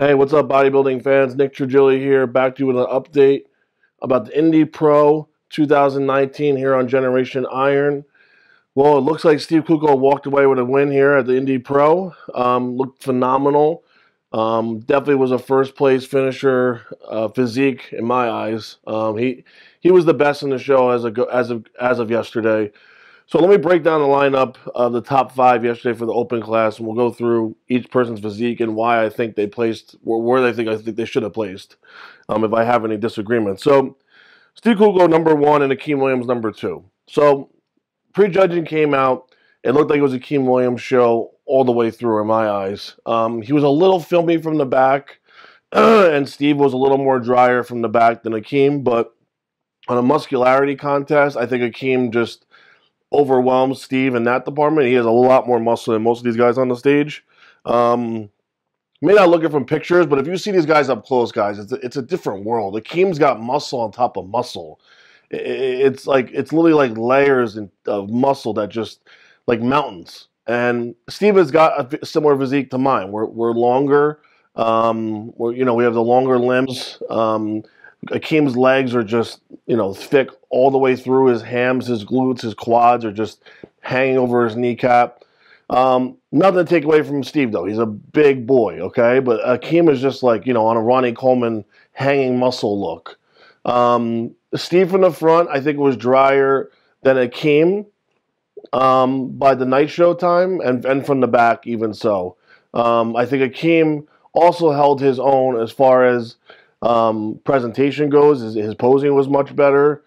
Hey, what's up, bodybuilding fans? Nick Trigili here, back to you with an update about the Indy Pro 2019 here on Generation Iron. Well, it looks like Steve Kuclo walked away with a win here at the Indy Pro. Looked phenomenal. Definitely was a first place finisher, physique in my eyes. He was the best in the show as of yesterday. So let me break down the lineup of the top 5 yesterday for the open class, and we'll go through each person's physique and why I think they placed, or where I think they should have placed, if I have any disagreements. So Steve Kuclo number 1 and Akeem Williams number 2. So prejudging came out. It looked like it was a Akeem Williams show all the way through in my eyes. He was a little filmy from the back, and Steve was a little more drier from the back than Akeem. But on a muscularity contest, I think Akeem just overwhelms Steve in that department. He has a lot more muscle than most of these guys on the stage. May not look it from pictures, but if you see these guys up close, guys, it's a different world. Akeem's got muscle on top of muscle. It's literally like layers of muscle that just like mountains. And Steve has got a similar physique to mine. We're longer. We have the longer limbs. Akeem's legs are just, thick all the way through. His hams, his glutes, his quads are just hanging over his kneecap. Nothing to take away from Steve, though. He's a big boy, okay? But Akeem is just like, on a Ronnie Coleman hanging muscle look. Steve from the front, I think, was drier than Akeem by the night show time, and from the back even so. I think Akeem also held his own as far as presentation goes. His posing was much better.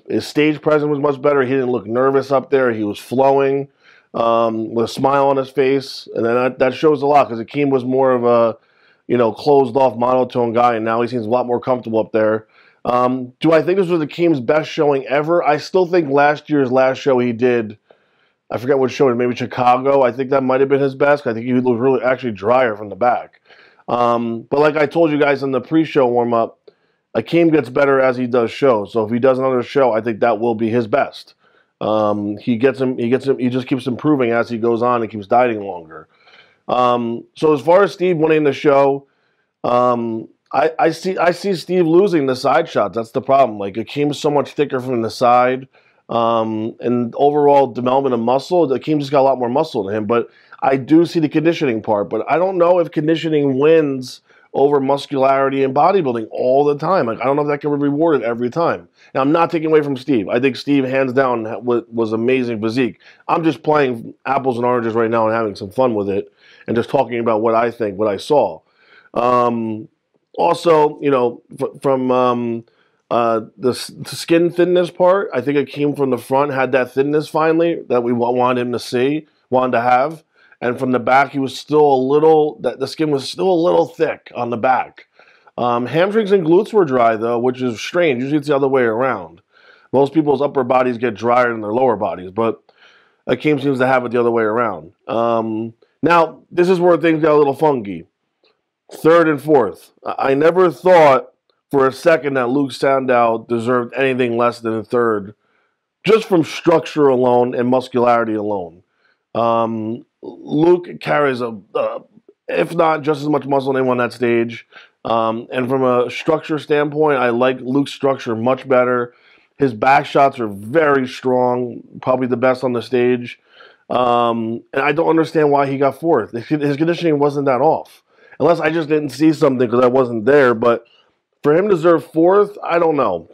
His stage presence was much better. He didn't look nervous up there. He was flowing with a smile on his face. And then that shows a lot because Akeem was more of a, closed off monotone guy, and now he seems a lot more comfortable up there. Do I think this was Akeem's best showing ever? I still think last year's last show he did, I forget what show, maybe Chicago. I think that might have been his best. I think he looked really actually drier from the back. But like I told you guys in the pre-show warm-up, Akeem gets better as he does shows. So if he does another show, I think that will be his best. He just keeps improving as he goes on and keeps dieting longer. So as far as Steve winning the show, I see Steve losing the side shots. That's the problem. Like Akeem's so much thicker from the side. And overall development of muscle, Akeem just got a lot more muscle than him. But I do see the conditioning part. But I don't know if conditioning wins over muscularity and bodybuilding all the time. Like I don't know if that can be rewarded every time. Now, I'm not taking away from Steve. I think Steve, hands down, was amazing physique. I'm just playing apples and oranges right now and having some fun with it and just talking about what I think, what I saw. Also, from the skin thinness part, I think Akeem from the front had that thinness finally that we wanted him to see, wanted to have. And from the back, he was still the skin was still a little thick on the back. Hamstrings and glutes were dry, though, which is strange. Usually it's the other way around. Most people's upper bodies get drier than their lower bodies, but Akeem seems to have it the other way around. Now, this is where things got a little funky. 3rd and 4th. I never thought for a second that Luke Sandow deserved anything less than a 3rd, just from structure alone and muscularity alone. Luke carries if not just as much muscle as anyone on that stage. And from a structure standpoint, I like Luke's structure much better. His back shots are very strong, probably the best on the stage. And I don't understand why he got 4th. His conditioning wasn't that off. Unless I just didn't see something because I wasn't there. But for him to deserve 4th, I don't know.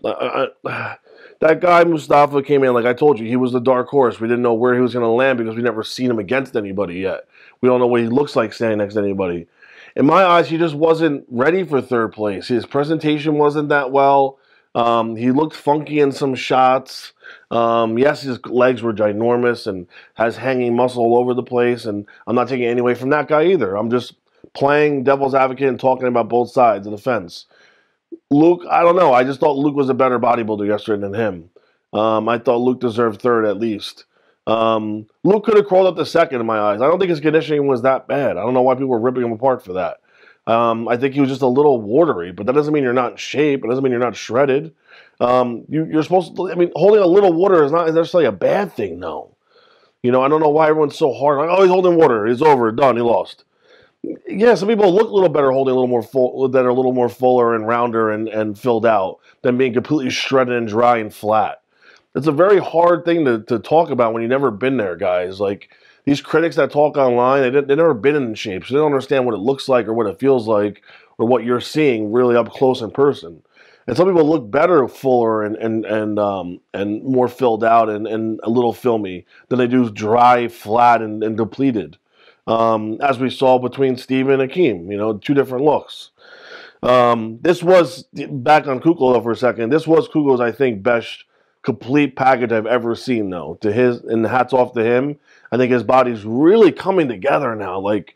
That guy, Mustafa, came in, like I told you, he was the dark horse. We didn't know where he was going to land because we never seen him against anybody yet. We don't know what he looks like standing next to anybody. In my eyes, he just wasn't ready for 3rd place. His presentation wasn't that well. He looked funky in some shots. Yes, his legs were ginormous and has hanging muscle all over the place. And I'm not taking any away from that guy either. I'm just playing devil's advocate and talking about both sides of the fence. Luke, I don't know. I just thought Luke was a better bodybuilder yesterday than him. I thought Luke deserved 3rd at least. Luke could have crawled up to 2nd in my eyes. I don't think his conditioning was that bad. I don't know why people were ripping him apart for that. I think he was just a little watery, but that doesn't mean you're not in shape. It doesn't mean you're not shredded. You're supposed to, holding a little water is not necessarily a bad thing, no. I don't know why everyone's so hard. Like, oh, he's holding water. He's over. Done. He lost. Yeah, some people look a little better holding a little more full, that are a little more fuller and rounder and filled out than being completely shredded and dry and flat. It's a very hard thing to talk about when you've never been there, guys. Like these critics that talk online, they've never been in shape, so they don't understand what it looks like or what it feels like or what you're seeing really up close in person. And some people look better, fuller and more filled out and a little filmy than they do dry, flat, and depleted. As we saw between Steve and Akeem, you know, two different looks. This was, back on Kuclo for a second, this was Kuklo's, I think, best complete package I've ever seen, though. To his, and hats off to him. I think his body's really coming together now. Like,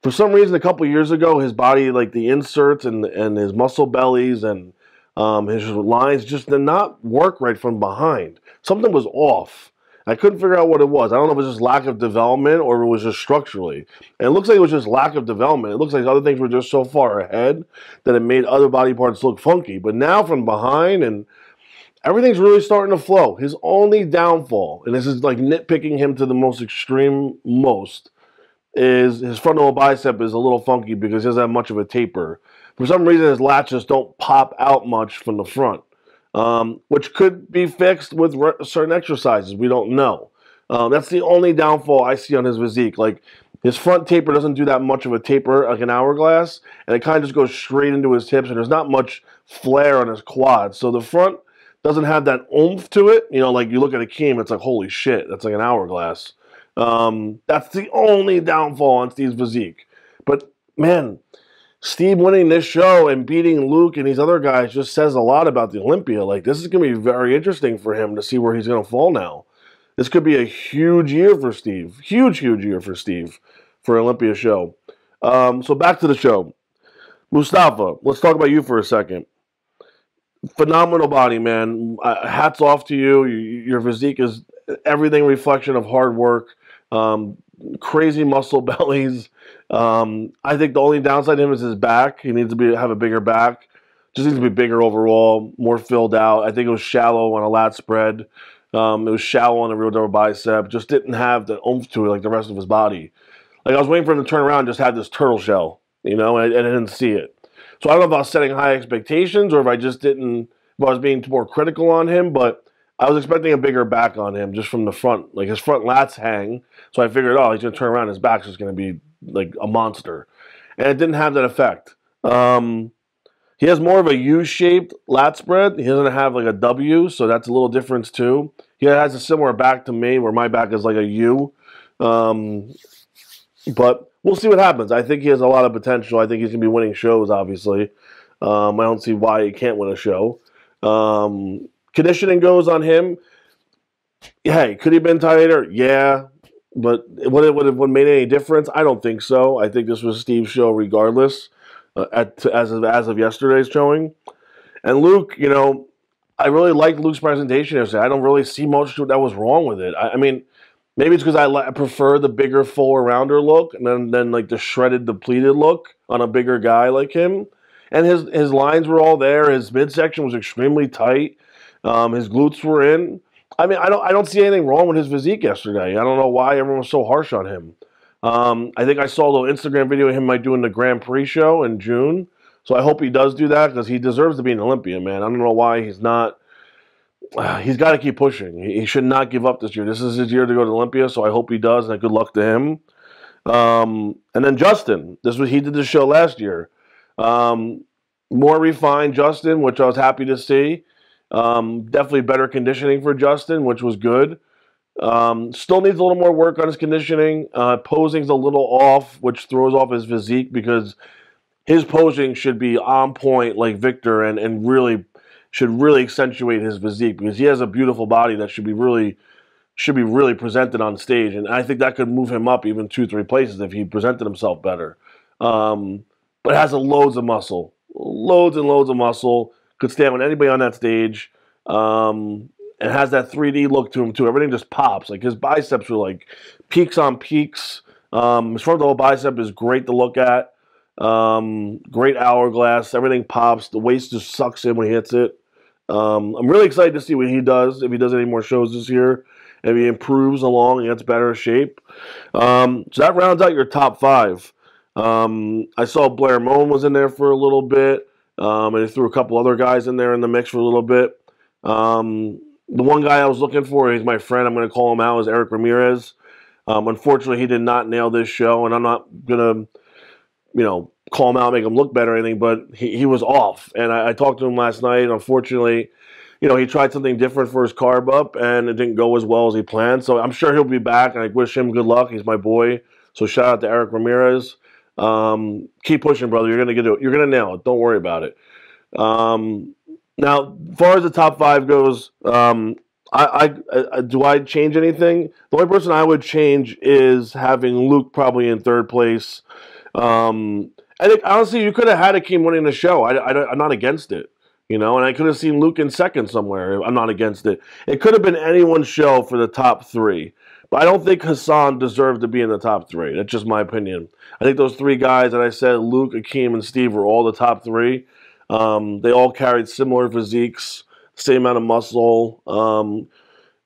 for some reason, a couple years ago, his body, like the inserts and his muscle bellies and his lines just did not work right from behind. Something was off. I couldn't figure out what it was. I don't know if it was just lack of development or it was just structurally. And it looks like it was just lack of development. It looks like other things were just so far ahead that it made other body parts look funky. But now from behind, and everything's really starting to flow. His only downfall, and this is like nitpicking him to the most extreme most, is his frontal bicep is a little funky because he doesn't have much of a taper. For some reason, his lats just don't pop out much from the front. Which could be fixed with certain exercises. We don't know. That's the only downfall I see on his physique. Like, his front taper doesn't do that much of a taper like an hourglass, and it kind of just goes straight into his hips, and there's not much flare on his quads. So the front doesn't have that oomph to it. You know, like you look at Akeem, it's like, holy shit, that's like an hourglass. That's the only downfall on Steve's physique. But, man, Steve winning this show and beating Luke and these other guys just says a lot about the Olympia. Like, this is going to be very interesting for him to see where he's going to fall now. This could be a huge year for Steve. Huge, huge year for Steve for Olympia show. So back to the show. Mustafa, let's talk about you for a second. Phenomenal body, man. Hats off to you. Your physique is everything reflection of hard work. Crazy muscle bellies. I think the only downside to him is his back. He needs to have a bigger back. Just needs to be bigger overall, more filled out. I think it was shallow on a lat spread. It was shallow on the real double bicep. Just didn't have the oomph to it like the rest of his body. Like, I was waiting for him to turn around and just have this turtle shell, you know, and I didn't see it. So I don't know if I was setting high expectations or if I just didn't, if I was being more critical on him, but I was expecting a bigger back on him just from the front. Like, his front lats hang, so I figured, oh, he's going to turn around, his back's just going to be like a monster. And it didn't have that effect. He has more of a U-shaped lat spread. He doesn't have like a W, so that's a little difference too. He has a similar back to me, where my back is like a U. But we'll see what happens. I think he has a lot of potential. I think he's going to be winning shows, obviously. I don't see why he can't win a show. Conditioning goes on him. Hey, could he have been tighter? Yeah. But would it have made any difference? I don't think so. I think this was Steve's show regardless, as of yesterday's showing. And Luke, you know, I really liked Luke's presentation yesterday. I don't really see much that was wrong with it. I mean, maybe it's because I prefer the bigger, fuller, rounder look, and then like the shredded, depleted look on a bigger guy like him. And his lines were all there. His midsection was extremely tight. His glutes were in. I mean, I don't see anything wrong with his physique yesterday. I don't know why everyone was so harsh on him. I think I saw a little Instagram video of him doing the Grand Prix show in June. So I hope he does do that because he deserves to be an Olympian, man. I don't know why he's not. He's got to keep pushing. He should not give up this year. This is his year to go to Olympia, so I hope he does, and good luck to him. And then Justin. He did the show last year. More refined Justin, which I was happy to see. Definitely better conditioning for Justin, which was good. Still needs a little more work on his conditioning. Posing's a little off, which throws off his physique because his posing should be on point like Victor and really should really accentuate his physique because he has a beautiful body that should be really presented on stage. And I think that could move him up even 2-3 places if he presented himself better. But has loads of muscle. Loads and loads of muscle. Could stand with anybody on that stage. And has that 3D look to him, too. Everything just pops. Like, his biceps are, like, peaks on peaks. His frontal bicep is great to look at. Great hourglass. Everything pops. The waist just sucks in when he hits it. I'm really excited to see what he does, if he does any more shows this year. If he improves along and gets better shape. So that rounds out your top 5. I saw Blair Moan was in there for a little bit, and he threw a couple other guys in there in the mix for a little bit. The one guy I was looking for, he's my friend, I'm going to call him out, is Eric Ramirez. Unfortunately, he did not nail this show, and I'm not going to, call him out, make him look better or anything, but he was off. And I talked to him last night. Unfortunately, he tried something different for his carb up, and it didn't go as well as he planned. So I'm sure he'll be back, and I wish him good luck. He's my boy. So shout out to Eric Ramirez. Keep pushing, brother. You're going to do it. You're going to nail it. Don't worry about it. Now, as far as the top 5 goes, do I change anything? The only person I would change is having Luke probably in 3rd place. I think, honestly, you could have had Akeem winning the show. I'm not against it, and I could have seen Luke in 2nd somewhere. I'm not against it. It could have been anyone's show for the top 3. But I don't think Hassan deserved to be in the top 3. That's just my opinion. I think those 3 guys that I said, Luke, Akeem, and Steve, were all the top 3. They all carried similar physiques, same amount of muscle.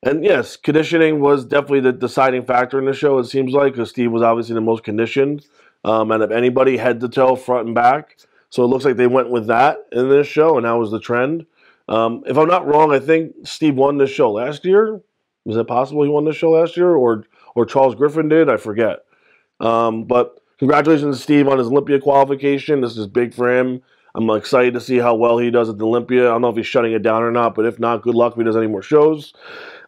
And yes, conditioning was definitely the deciding factor in the show, it seems like, because Steve was obviously the most conditioned. And of anybody, head to toe, front and back. So it looks like they went with that in this show, and that was the trend. If I'm not wrong, I think Steve won this show last year. Was it possible he won this show last year, or Charles Griffin did? I forget. But congratulations to Steve on his Olympia qualification. This is big for him. I'm excited to see how well he does at the Olympia. I don't know if he's shutting it down or not, but if not, good luck if he does any more shows.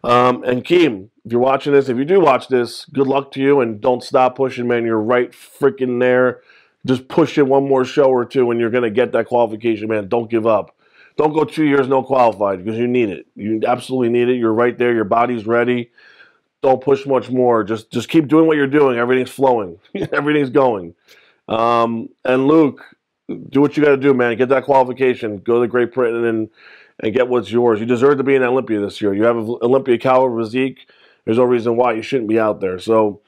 And Keem, if you're watching this, if you do watch this, good luck to you, and don't stop pushing, man. You're right freaking there. Just push it one more show or two, and you're going to get that qualification, man. Don't give up. Don't go 2 years no qualified, because you need it. You absolutely need it. You're right there. Your body's ready. Don't push much more. Just keep doing what you're doing. Everything's flowing. Everything's going. And Luke, do what you got to do, man. Get that qualification. Go to Great Britain and get what's yours. You deserve to be in Olympia this year. You have an Olympia caliber physique. There's no reason why you shouldn't be out there. So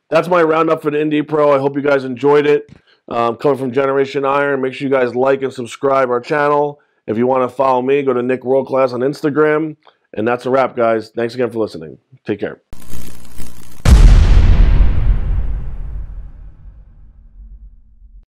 that's my roundup for the Indy Pro. I hope you guys enjoyed it. Coming from Generation Iron, make sure you guys like and subscribe our channel. If you want to follow me, go to Nick World Class on Instagram. And that's a wrap, guys. Thanks again for listening. Take care.